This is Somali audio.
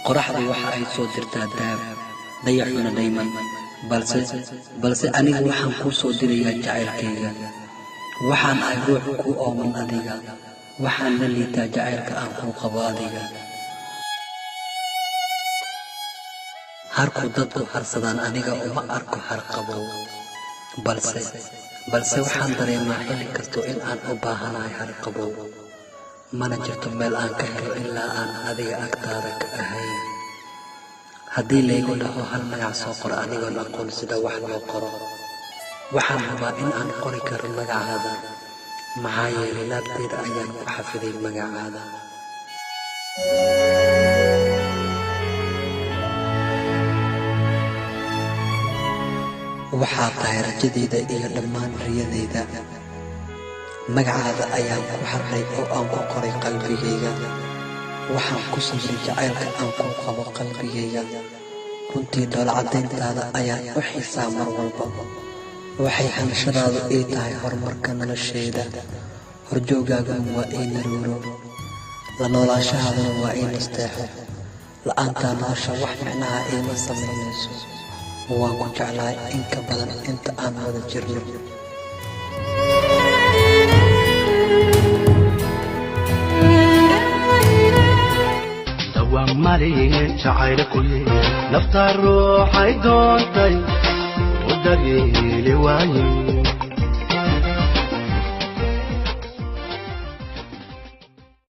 qoraxdu waxa ay soo dirtaa daab dayaxuna dayman balse anigu waxaan ku soo dirayaa jacaylkayga waxaan ay ruux ku ooman adiga waxaan la liitaa jacaylka aan ku qabo adiga harku dadku harsadaan aniga uma arko harqabow balse waxaan dareemaa xilli kasto in aan u baahanahay harqabow mana jirto meel aan ka helo ilaa aan adiga agtaada ka ahayn haddii laygu dhaho hal magac soo qor anigoon aqoon sida wax loo qoro waxaan rabaa in aan qori karo magacaada maxaa yeelay laabteeda ayaan ku xafiday magacaada waxaa tahay rajadayda iyo dhammaan riyadayda magacaada ayaan ku xarray oo aan ku qoray qalbigayga waxaan ku sabray jacaylka aan ku qabo qalbigayga runtii dhoola caddayntaada ayaan u xiisaa mar walba waxay hanashadaadu ii tahay horumarka noloshayda horjoogaaguna waa ii naruuro la noolaashahaaduna waa ii nasteexo la'aantaa nolosha wax micnaha iima samaynayso waan ku jeclahay in ka badan inta aan wada jirno dawaan malihin jacaylkuye nafta ruuxay doontay u dageeli waaye